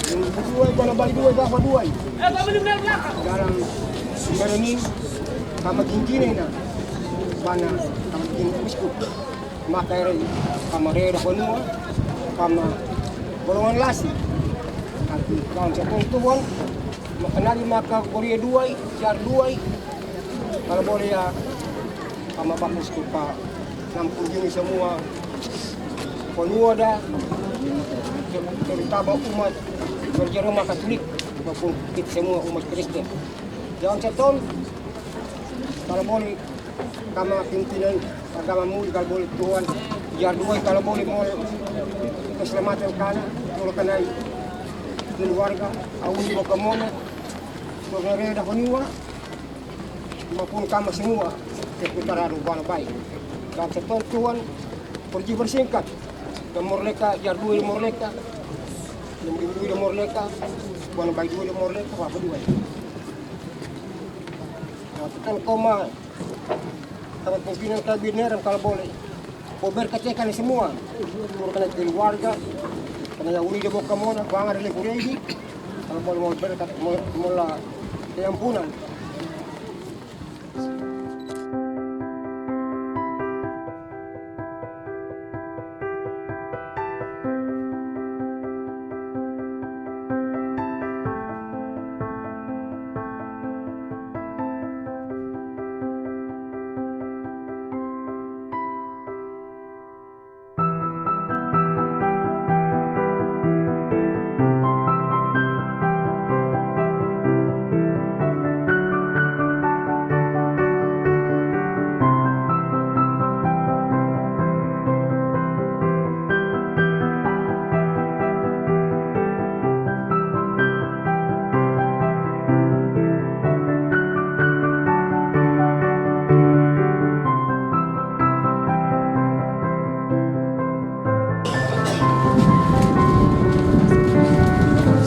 Yung buhay ko na bali duway ka pa duway. Dalam merening kamagingkinay na bana kamagingkin biskut. Makairay kamarera ko nuwa kama golongan lasi. At kawan sa tungtuan makanali maka Korea duway, siar duway. Kalau boleh ya kama bagus ko pa nampun gini semua penua dah terutama umat berjamaah Katolik maupun kita semua umat Kristen. Jangan seton kalau boleh kama pimpinan agama mulia kalau boleh Tuhan biar dua kalau boleh mau keselamatan kana kalau kena keluarga awal bawa kemana saudara dah peniwa maupun kama semua seputaran rumah baik. Dan seton Tuhan pergi bersingkat dan mereka jar dua mereka yang dua mereka bukan baik dua mereka apa dua. Nah, kan koma kalau pimpinan kabinet kalau boleh berkecekan semua kena keluarga kena yang uli dibawa kemana bang ada lagi kalau boleh mau berkat mula keampunan.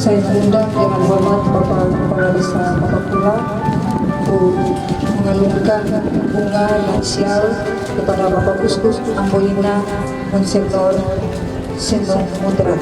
Saya mengundang dengan hormat Bapak Kepala Desa Papakula untuk mengalunkan bunga yang sial kepada Bapak Uskup Amboina Monsignor Sindong Mutra.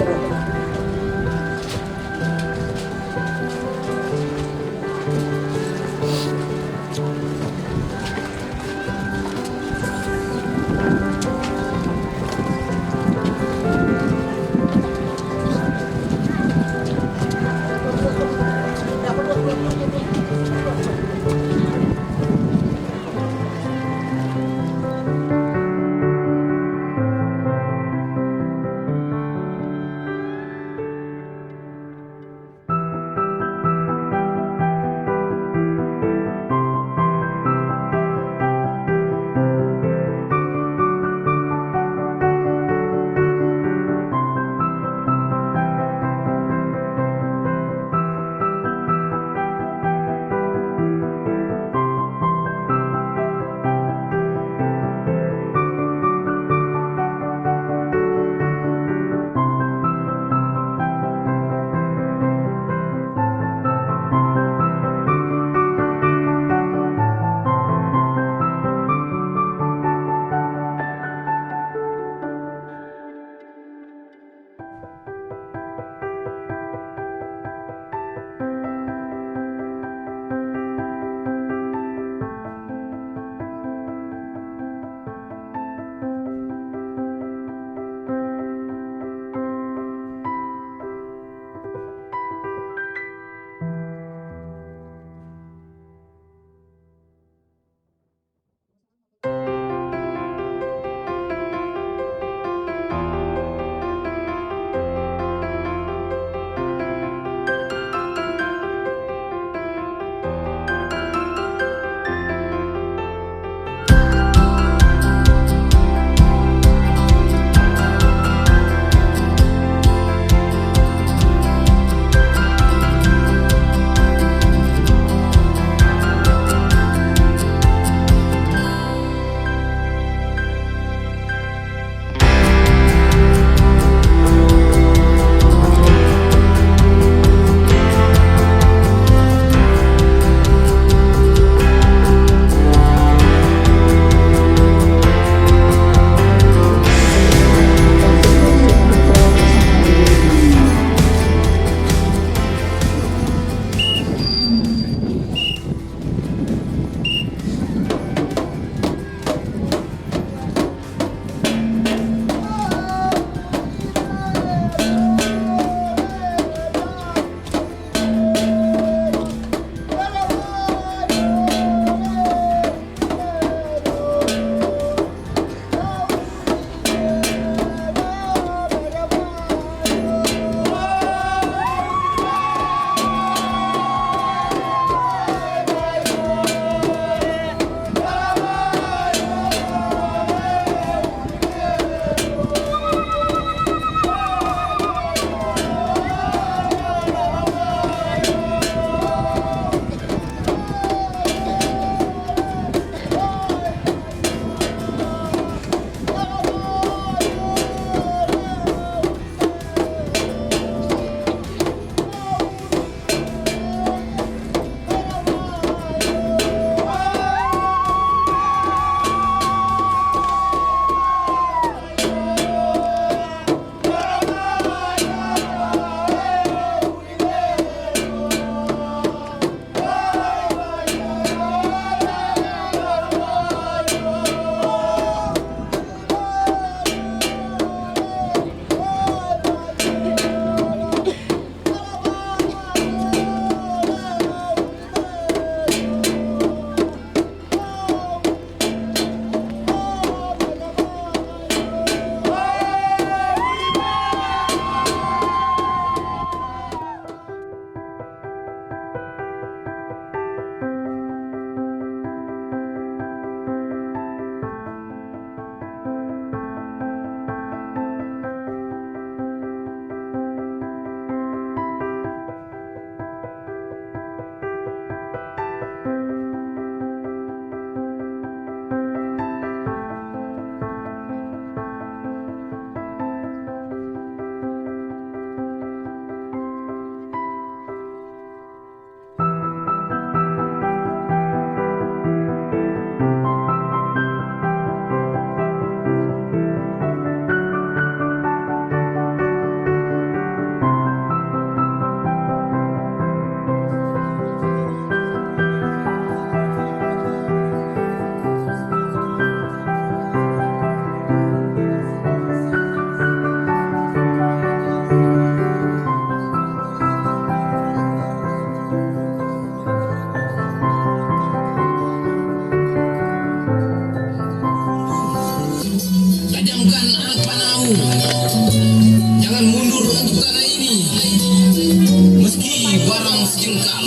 beli barang sejengkal.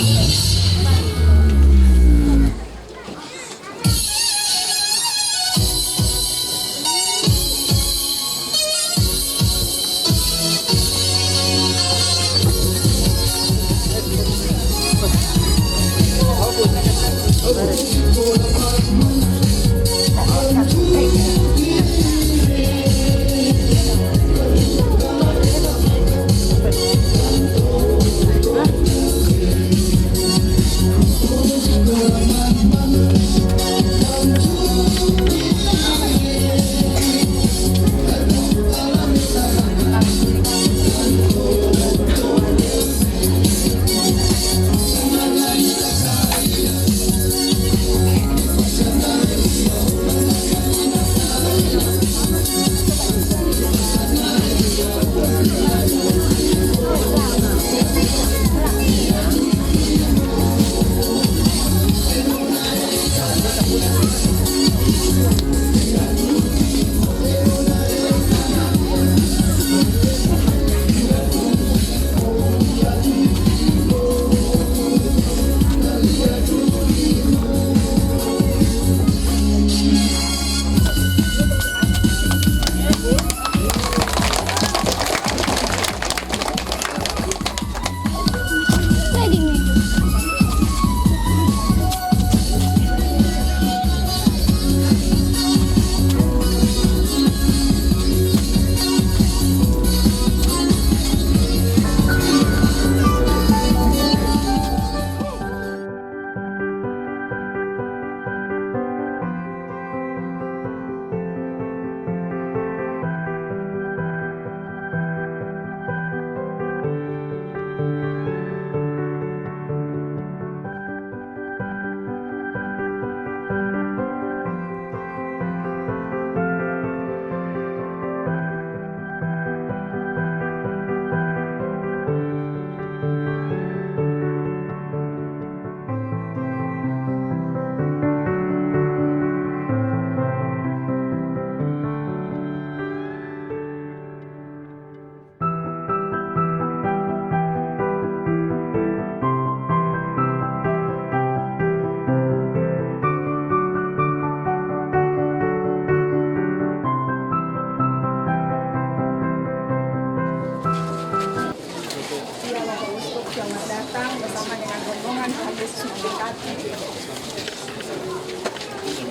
Selamat datang bersama dengan rombongan Tuhan Yesus memberkati.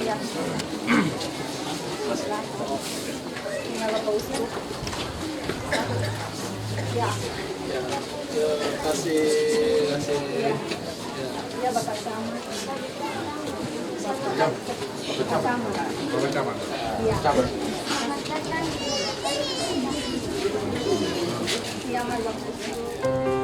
Ya. Tinggal Bapak Uskup. Ya. Terima kasih. Ya Bapak Camat. Bapak Camat. Iya. Iya, Bapak Uskup.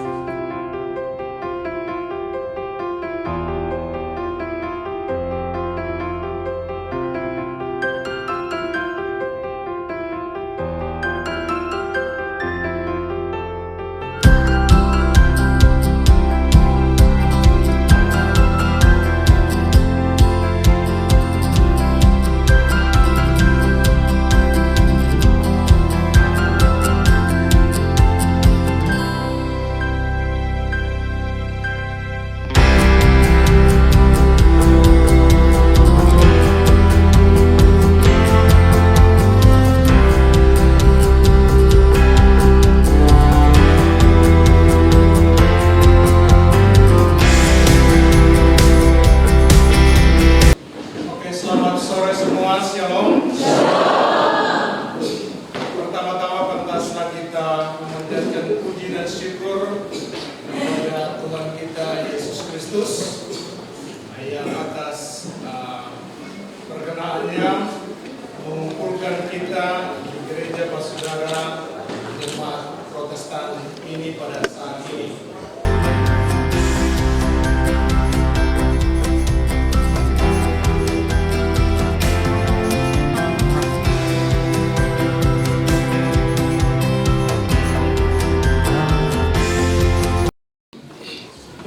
yang atas perkenaannya mengumpulkan kita di gereja Pasaudara Jemaat Protestan ini pada saat ini.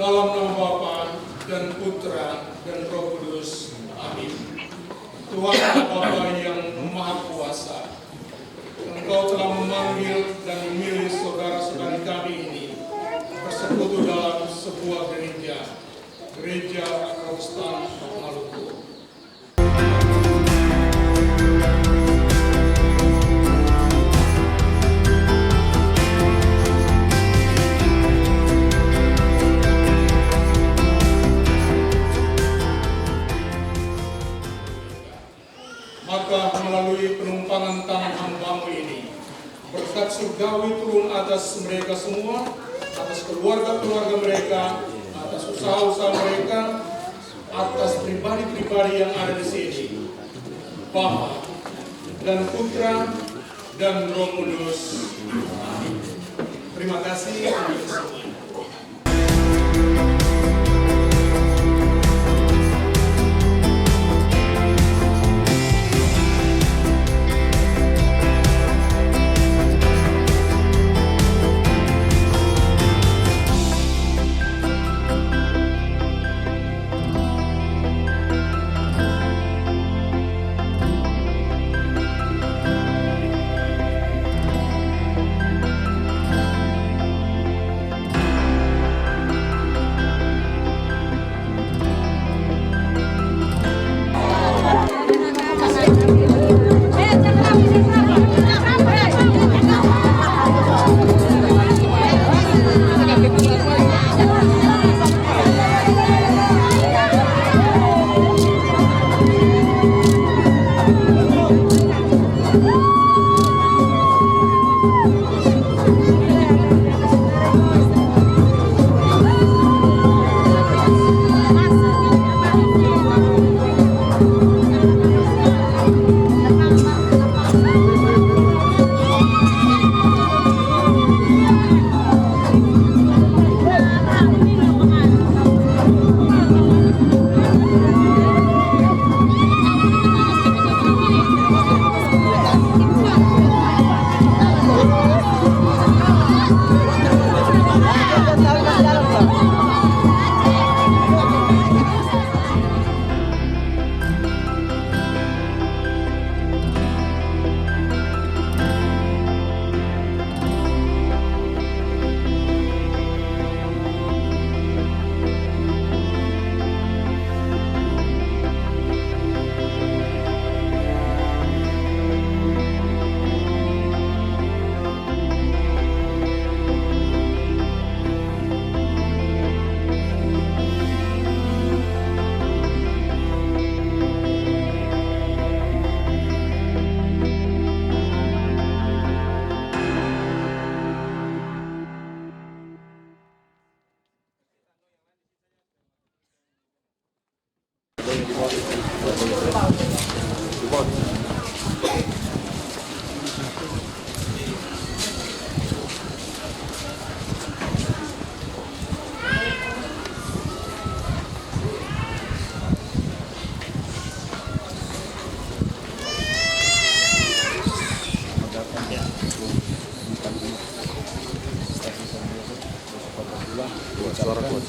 Dalam nama Bapa dan Putra dan Roh Kudus. Amin. Tuhan Bapa yang Maha Kuasa, Engkau telah memanggil dan memilih saudara-saudari kami ini bersekutu dalam sebuah gereja Protestan Maluku. Maka melalui penumpangan tangan hamba-Mu ini, berkat surgawi turun atas mereka semua, atas keluarga-keluarga mereka, atas usaha-usaha mereka, atas pribadi-pribadi yang ada di sini, Bapa dan Putra dan Roh Kudus. Amin. Terima kasih untuk semua.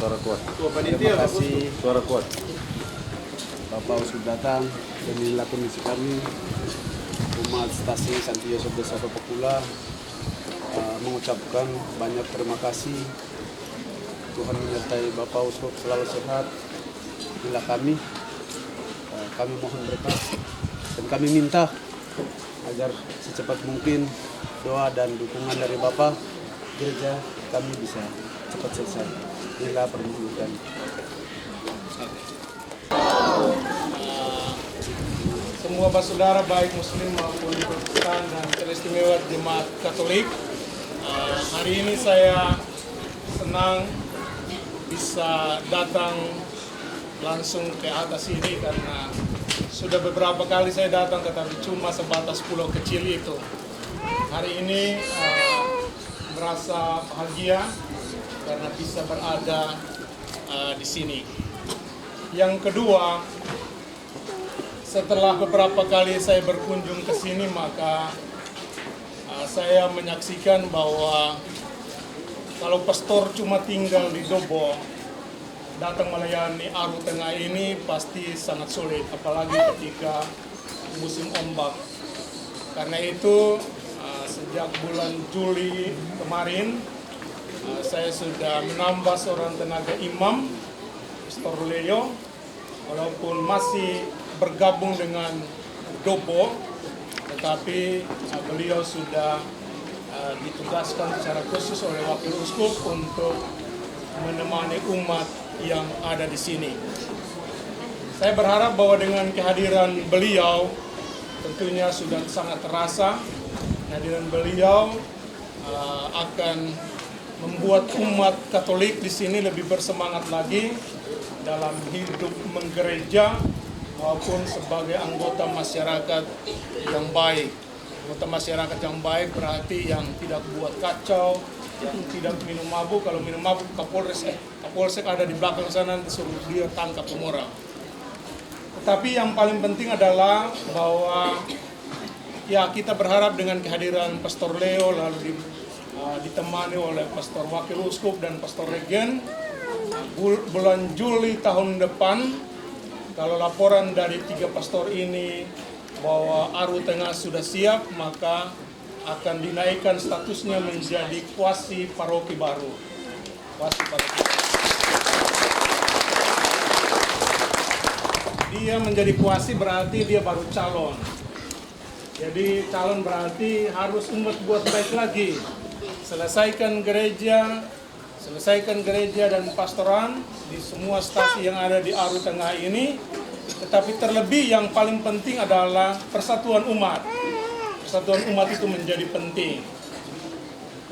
Suara kuat. Terima kasih, suara kuat. Bapak sudah datang dan inilah kondisi kami umat stasi Santo Yosef Desa Papakula mengucapkan banyak terima kasih. Tuhan menyertai Bapak Uskup selalu sehat. Inilah kami mohon berkat dan kami minta agar secepat mungkin doa dan dukungan dari Bapak gereja kami bisa cepat selesai. Inilah permohonan. Semua saudara baik Muslim maupun Protestan dan teristimewa jemaat Katolik, hari ini saya senang bisa datang langsung ke atas ini karena sudah beberapa kali saya datang tetapi cuma sebatas pulau kecil itu. Hari ini merasa bahagia karena bisa berada di sini. Yang kedua, setelah beberapa kali saya berkunjung ke sini, maka saya menyaksikan bahwa kalau pastor cuma tinggal di Dobo, datang melayani Aru Tengah ini pasti sangat sulit, apalagi ketika musim ombak. Karena itu, sejak bulan Juli kemarin, saya sudah menambah seorang tenaga imam, Pastor Leo, walaupun masih bergabung dengan Dobo, tetapi beliau sudah ditugaskan secara khusus oleh Wakil Uskup untuk menemani umat yang ada di sini. Saya berharap bahwa dengan kehadiran beliau, tentunya sudah sangat terasa, kehadiran beliau akan membuat umat Katolik di sini lebih bersemangat lagi dalam hidup menggereja maupun sebagai anggota masyarakat yang baik. Anggota masyarakat yang baik berarti yang tidak buat kacau, yang tidak minum mabuk. Kalau minum mabuk, Kapolsek ada di belakang sana, disuruh dia tangkap semua orang. Tetapi yang paling penting adalah bahwa ya kita berharap dengan kehadiran Pastor Leo lalu ditemani oleh Pastor Wakil Uskup dan Pastor Regen, bulan Juli tahun depan, kalau laporan dari 3 pastor ini bahwa Aru Tengah sudah siap, maka akan dinaikkan statusnya menjadi kuasi paroki baru. Kuasi paroki. Dia menjadi kuasi berarti dia baru calon. Jadi calon berarti harus umat buat baik lagi. Selesaikan gereja dan pastoran di semua stasi yang ada di Aru Tengah ini. Tetapi terlebih yang paling penting adalah persatuan umat. Persatuan umat itu menjadi penting.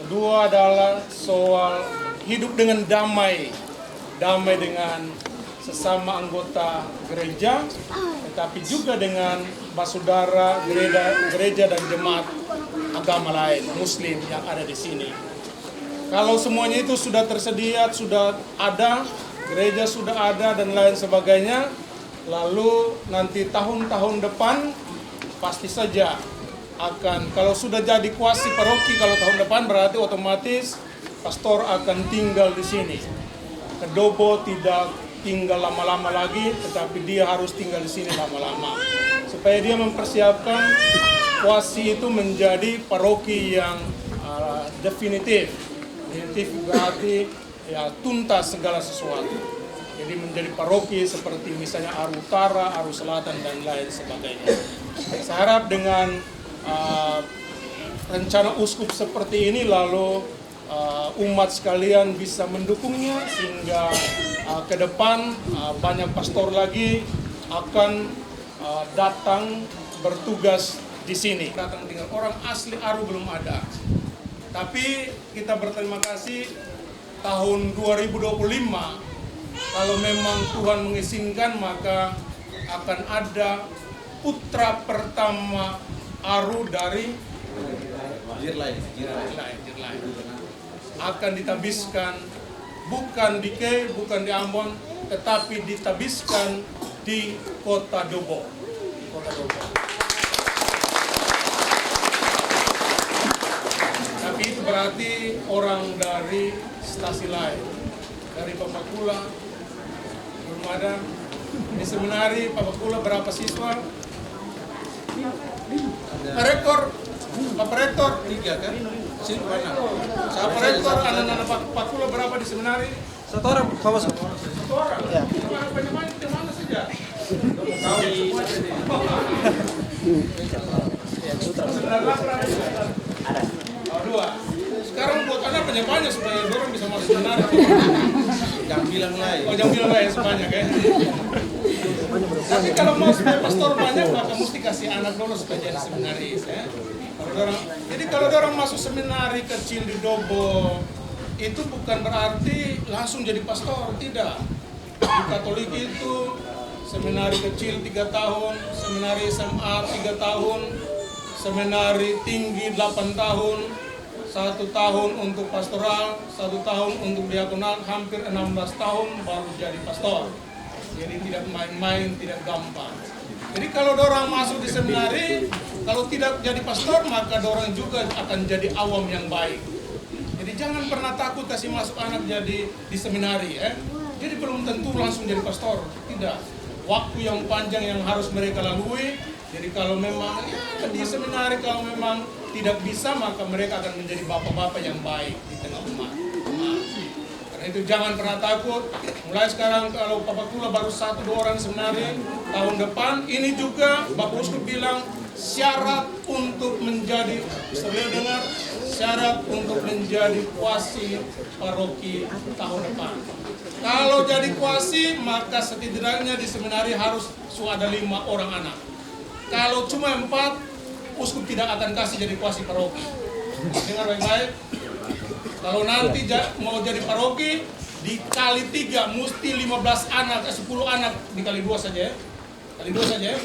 Kedua adalah soal hidup dengan damai. Damai dengan sesama anggota gereja, tetapi juga dengan saudara gereja dan jemaat agama lain, Muslim yang ada di sini. Kalau semuanya itu sudah tersedia, sudah ada, gereja sudah ada dan lain sebagainya, lalu nanti tahun-tahun depan pasti saja akan, kalau sudah jadi kuasi paroki kalau tahun depan berarti otomatis pastor akan tinggal di sini. Kedobo tidak tinggal lama-lama lagi, tetapi dia harus tinggal di sini lama-lama supaya dia mempersiapkan kuasi itu menjadi paroki yang definitif. Definitif berarti ya tuntas segala sesuatu. Jadi menjadi paroki seperti misalnya Aru Utara, Aru Selatan dan lain sebagainya. Saya harap dengan rencana uskup seperti ini lalu umat sekalian bisa mendukungnya sehingga ke depan banyak pastor lagi akan datang bertugas di sini. Datang tinggal orang asli Aru belum ada. Tapi kita berterima kasih tahun 2025 kalau memang Tuhan mengizinkan maka akan ada putra pertama Aru dari Jirlai. Akan ditabiskan bukan di Kei, bukan di Ambon, tetapi ditabiskan di Kota Dobo. Tapi itu berarti orang dari stasi lain, dari Papakula belum ada. Di seminari Papakula berapa siswa? Pak Rektor 3 kan? Sini mana? Pak Rektor, anak-anak Papakula berapa di seminari? 1 orang, Pak Bos. 1 orang? Ya. Banyak-banyak di mana saja? Ada. 2. Sekarang buat anak banyak-banyak supaya orang bisa masuk seminari. Jangan bilang lain. Oh, jangan bilang lain sebanyak ya. Tapi kalau mau supaya pastor banyak, maka mesti kasih anak dulu supaya jadi seminaris ya. Jadi kalau orang masuk seminari kecil di Dobo, itu bukan berarti langsung jadi pastor, tidak. Di Katolik itu seminari kecil 3 tahun, seminari SMA 3 tahun, seminari tinggi 8 tahun, 1 tahun untuk pastoral, 1 tahun untuk diakonal, hampir 16 tahun baru jadi pastor. Jadi tidak main-main, tidak gampang. Jadi kalau orang masuk di seminari, kalau tidak jadi pastor, maka orang juga akan jadi awam yang baik. Jadi jangan pernah takut kasih masuk anak jadi di seminari. Jadi belum tentu langsung jadi pastor, tidak. Waktu yang panjang yang harus mereka lalui. Jadi kalau memang di seminari kalau memang tidak bisa, maka mereka akan menjadi bapak-bapak yang baik di tengah umat. Karena itu jangan pernah takut. Mulai sekarang kalau Papakula baru 1-2 orang sebenarnya, tahun depan ini juga Bapak Uskup bilang syarat untuk menjadi, saya dengar, syarat untuk menjadi kuasi paroki tahun depan. Kalau jadi kuasi, maka setidaknya di seminari harus ada 5 orang anak. Kalau cuma 4, uskup tidak akan kasih jadi kuasi paroki. Dengar baik-baik. Kalau nanti mau jadi paroki, dikali 3 mesti 15 anak, 10 anak dikali 2 saja ya. Kali 2 saja ya.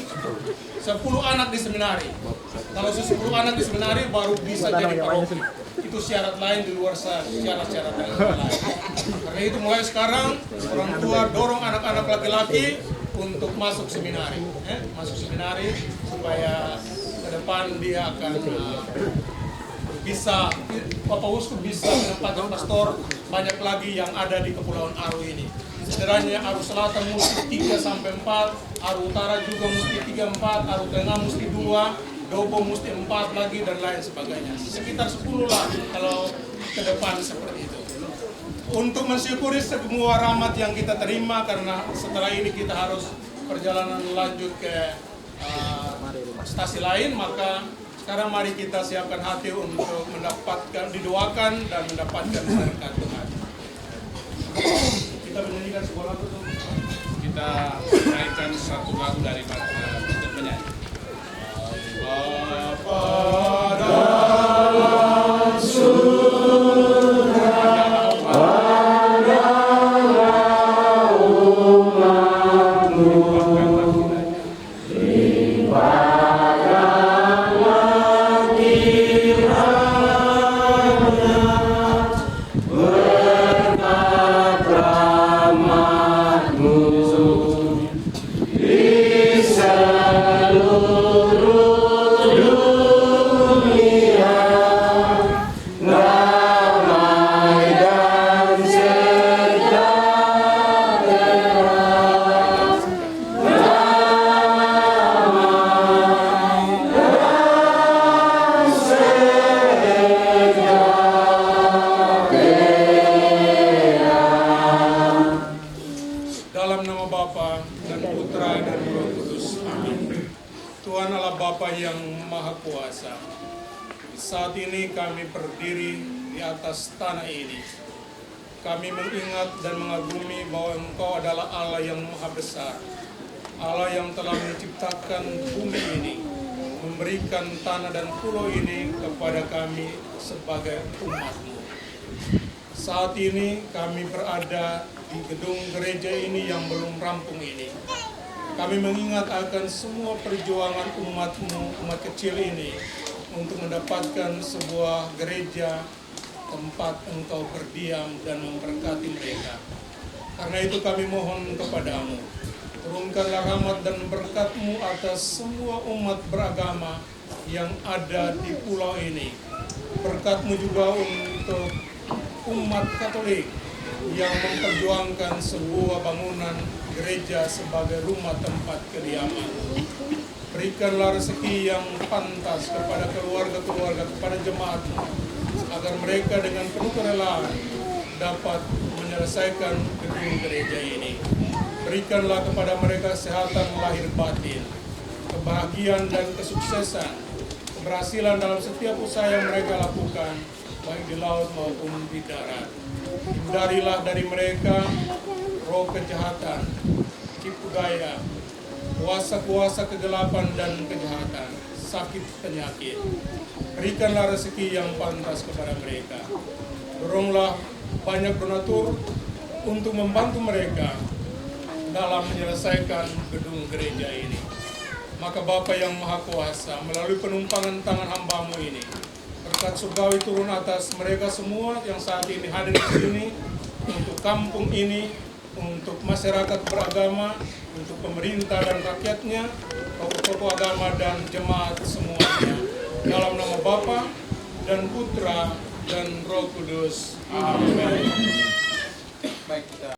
10 anak di seminari. Kalau 10 anak di seminari baru bisa jadi paroki. Itu syarat lain di luar syarat-syarat lain. Karena itu mulai sekarang orang tua dorong anak-anak laki-laki untuk masuk seminari. Masuk seminari supaya ke depan dia akan bisa, Bapak Uskup bisa menempatkan pastor banyak lagi yang ada di Kepulauan Aru ini. Sederhananya Aru Selatan mesti 3-4, Aru Utara juga mesti 3-4, Aru Tengah mesti 2, Dobo mesti 4 lagi dan lain sebagainya. Sekitar 10 lah kalau ke depan seperti itu. Untuk mensyukuri semua rahmat yang kita terima, karena setelah ini kita harus perjalanan lanjut ke stasi lain, maka sekarang mari kita siapkan hati untuk mendapatkan, didoakan dan mendapatkan berkat Tuhan. Kita menyanyikan sebuah lagu tuh. Kita naikkan satu lagu dari Ustaz penyanyi. Bapa dalam surga, pandanglah umat-Mu, limpahkanlah kiranya berkat rahmat-Mu di seluruh dunia, damai dan sejahtera, damai dan sejahtera. Dalam nama Bapa dan Putra dan Roh Kudus. Amin. Tuhan Allah Bapa yang Maha Kuasa, saat ini kami berdiri di atas tanah ini. Kami mengingat dan mengagumi bahwa Engkau adalah Allah yang Maha Besar, Allah yang telah menciptakan bumi ini, memberikan tanah dan pulau ini kepada kami sebagai umat-Mu. Saat ini kami berada di gedung gereja ini yang belum rampung ini. Kami mengingat akan semua perjuangan umat-Mu, umat kecil ini, untuk mendapatkan sebuah gereja tempat Engkau berdiam dan memberkati mereka. Karena itu kami mohon kepadamu, turunkanlah rahmat dan berkat-Mu atas semua umat beragama yang ada di pulau ini. Berkat-Mu juga untuk umat Katolik yang memperjuangkan sebuah bangunan gereja sebagai rumah tempat kediaman. Berikanlah rezeki yang pantas kepada keluarga-keluarga, kepada jemaat-Mu, agar mereka dengan penuh kerelaan dapat menyelesaikan gedung gereja ini. Berikanlah kepada mereka kesehatan lahir batin, kebahagiaan dan kesuksesan, keberhasilan dalam setiap usaha yang mereka lakukan, baik di laut maupun di darat. Hindarilah dari mereka roh kejahatan, tipu daya, kuasa-kuasa kegelapan dan kejahatan, sakit penyakit. Berikanlah rezeki yang pantas kepada mereka. Doronglah banyak donatur untuk membantu mereka dalam menyelesaikan gedung gereja ini. Maka Bapa yang Maha Kuasa, melalui penumpangan tangan hamba-Mu ini, berkat surgawi turun atas mereka semua yang saat ini hadir di sini, untuk kampung ini, untuk masyarakat beragama, untuk pemerintah dan rakyatnya, tokoh-tokoh agama dan jemaat semuanya. Dalam nama Bapa dan Putra dan Roh Kudus. Amin. Baik, kita